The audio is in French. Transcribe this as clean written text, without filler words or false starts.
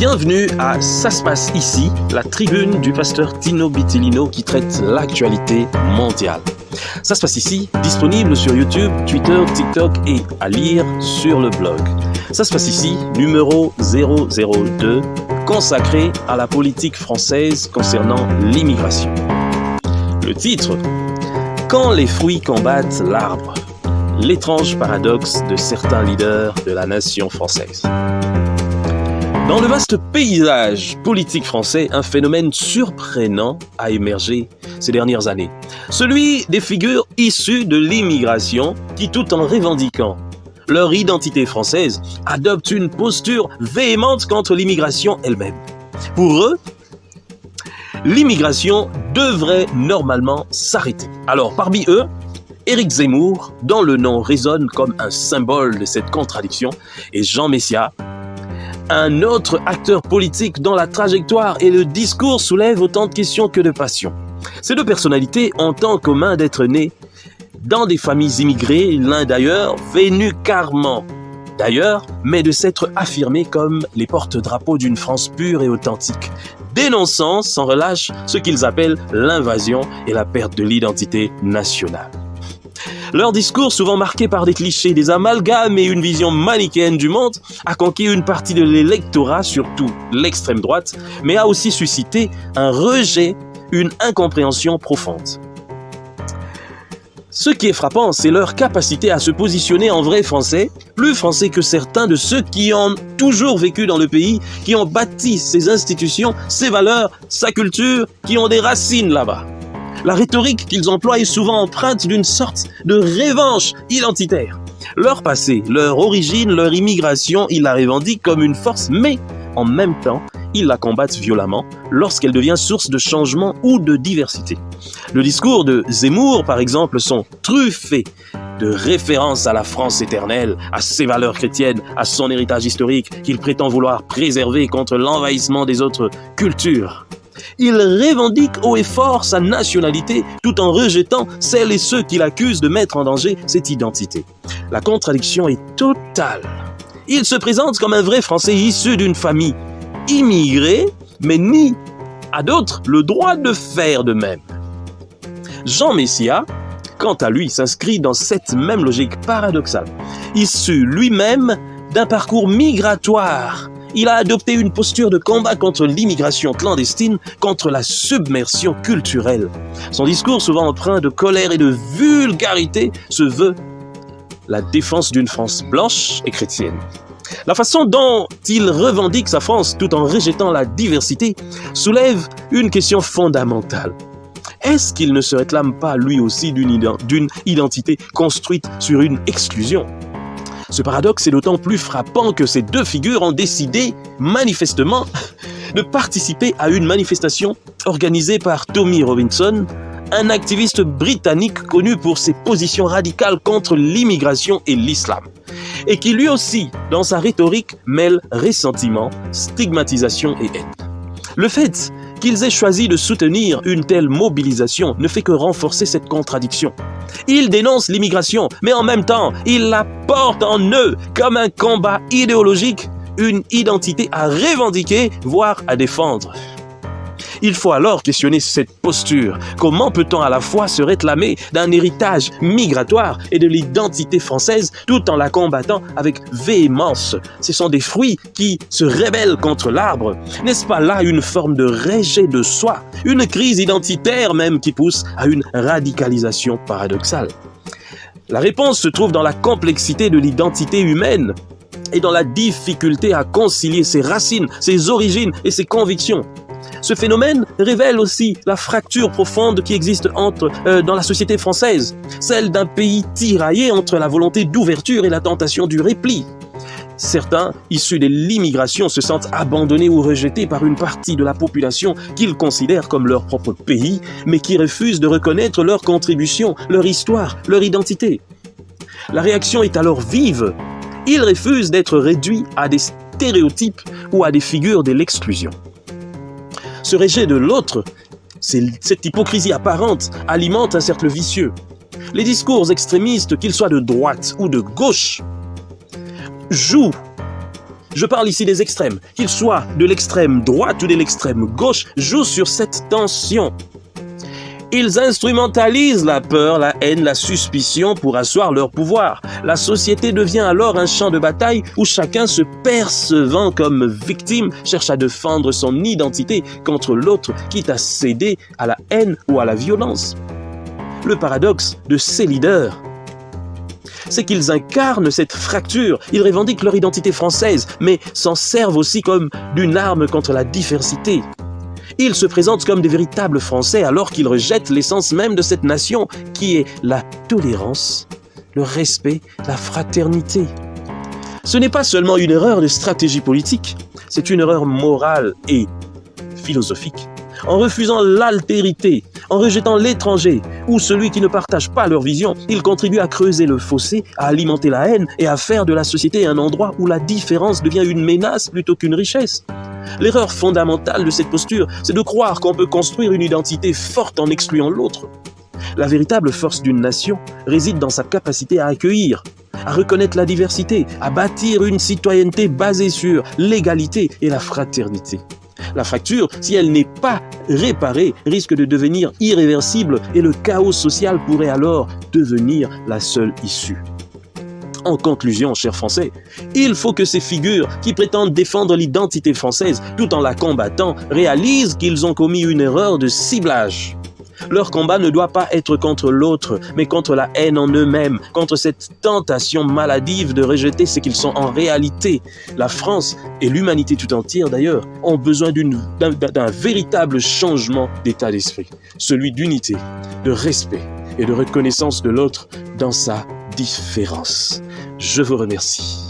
Bienvenue à Ça se passe ici, la tribune du pasteur Tino Bitilino qui traite l'actualité mondiale. Ça se passe ici, disponible sur YouTube, Twitter, TikTok et à lire sur le blog. Ça se passe ici, numéro 002, consacré à la politique française concernant l'immigration. Le titre: Quand les fruits combattent l'arbre, l'étrange paradoxe de certains leaders de la nation française. Dans le vaste paysage politique français, un phénomène surprenant a émergé ces dernières années. Celui des figures issues de l'immigration qui, tout en revendiquant leur identité française, adoptent une posture véhémente contre l'immigration elle-même. Pour eux, l'immigration devrait normalement s'arrêter. Alors, parmi eux, Éric Zemmour, dont le nom résonne comme un symbole de cette contradiction, et Jean Messia, un autre acteur politique dont la trajectoire et le discours soulèvent autant de questions que de passions. Ces deux personnalités ont en commun d'être nés dans des familles immigrées, l'un d'ailleurs venu carrément d'ailleurs, mais de s'être affirmés comme les porte-drapeaux d'une France pure et authentique, dénonçant sans relâche ce qu'ils appellent l'invasion et la perte de l'identité nationale. Leur discours, souvent marqué par des clichés, des amalgames et une vision manichéenne du monde, a conquis une partie de l'électorat, surtout l'extrême droite, mais a aussi suscité un rejet, une incompréhension profonde. Ce qui est frappant, c'est leur capacité à se positionner en vrais Français, plus Français que certains de ceux qui ont toujours vécu dans le pays, qui ont bâti ses institutions, ses valeurs, sa culture, qui ont des racines là-bas. La rhétorique qu'ils emploient est souvent empreinte d'une sorte de revanche identitaire. Leur passé, leur origine, leur immigration, ils la revendiquent comme une force, mais en même temps, ils la combattent violemment lorsqu'elle devient source de changement ou de diversité. Le discours de Zemmour, par exemple, sont truffés de références à la France éternelle, à ses valeurs chrétiennes, à son héritage historique qu'il prétend vouloir préserver contre l'envahissement des autres cultures. Il revendique haut et fort sa nationalité tout en rejetant celles et ceux qui l'accusent de mettre en danger cette identité. La contradiction est totale. Il se présente comme un vrai Français issu d'une famille immigrée, mais nie à d'autres le droit de faire de même. Jean Messia, quant à lui, s'inscrit dans cette même logique paradoxale. Issu lui-même d'un parcours migratoire, il a adopté une posture de combat contre l'immigration clandestine, contre la submersion culturelle. Son discours, souvent empreint de colère et de vulgarité, se veut la défense d'une France blanche et chrétienne. La façon dont il revendique sa France tout en rejetant la diversité soulève une question fondamentale. Est-ce qu'il ne se réclame pas lui aussi d'une identité construite sur une exclusion ? Ce paradoxe est d'autant plus frappant que ces deux figures ont décidé, manifestement, de participer à une manifestation organisée par Tommy Robinson, un activiste britannique connu pour ses positions radicales contre l'immigration et l'islam, et qui lui aussi, dans sa rhétorique, mêle ressentiment, stigmatisation et haine. Le fait qu'ils aient choisi de soutenir une telle mobilisation ne fait que renforcer cette contradiction. Ils dénoncent l'immigration, mais en même temps, ils la portent en eux comme un combat idéologique, une identité à revendiquer, voire à défendre. Il faut alors questionner cette posture. Comment peut-on à la fois se réclamer d'un héritage migratoire et de l'identité française tout en la combattant avec véhémence? Ce sont des fruits qui se rebellent contre l'arbre. N'est-ce pas là une forme de rejet de soi, une crise identitaire même qui pousse à une radicalisation paradoxale? La réponse se trouve dans la complexité de l'identité humaine et dans la difficulté à concilier ses racines, ses origines et ses convictions. Ce phénomène révèle aussi la fracture profonde qui existe dans la société française, celle d'un pays tiraillé entre la volonté d'ouverture et la tentation du repli. Certains, issus de l'immigration, se sentent abandonnés ou rejetés par une partie de la population qu'ils considèrent comme leur propre pays, mais qui refusent de reconnaître leur contribution, leur histoire, leur identité. La réaction est alors vive. Ils refusent d'être réduits à des stéréotypes ou à des figures de l'exclusion. Ce rejet de l'autre, cette hypocrisie apparente, alimente un cercle vicieux. Les discours extrémistes, qu'ils soient de droite ou de gauche, jouent Je parle ici des extrêmes, qu'ils soient de l'extrême droite ou de l'extrême gauche, jouent sur cette tension. Ils instrumentalisent la peur, la haine, la suspicion pour asseoir leur pouvoir. La société devient alors un champ de bataille où chacun, se percevant comme victime, cherche à défendre son identité contre l'autre, quitte à céder à la haine ou à la violence. Le paradoxe de ces leaders, c'est qu'ils incarnent cette fracture. Ils revendiquent leur identité française, mais s'en servent aussi comme d'une arme contre la diversité. Ils se présentent comme des véritables Français alors qu'ils rejettent l'essence même de cette nation, qui est la tolérance, le respect, la fraternité. Ce n'est pas seulement une erreur de stratégie politique, c'est une erreur morale et philosophique. En refusant l'altérité, en rejetant l'étranger ou celui qui ne partage pas leur vision, ils contribuent à creuser le fossé, à alimenter la haine et à faire de la société un endroit où la différence devient une menace plutôt qu'une richesse. L'erreur fondamentale de cette posture, c'est de croire qu'on peut construire une identité forte en excluant l'autre. La véritable force d'une nation réside dans sa capacité à accueillir, à reconnaître la diversité, à bâtir une citoyenneté basée sur l'égalité et la fraternité. La fracture, si elle n'est pas réparée, risque de devenir irréversible et le chaos social pourrait alors devenir la seule issue. En conclusion, chers Français, il faut que ces figures qui prétendent défendre l'identité française tout en la combattant réalisent qu'ils ont commis une erreur de ciblage. Leur combat ne doit pas être contre l'autre, mais contre la haine en eux-mêmes, contre cette tentation maladive de rejeter ce qu'ils sont en réalité. La France et l'humanité tout entière d'ailleurs ont besoin d'un véritable changement d'état d'esprit, celui d'unité, de respect et de reconnaissance de l'autre dans sa différence. Je vous remercie.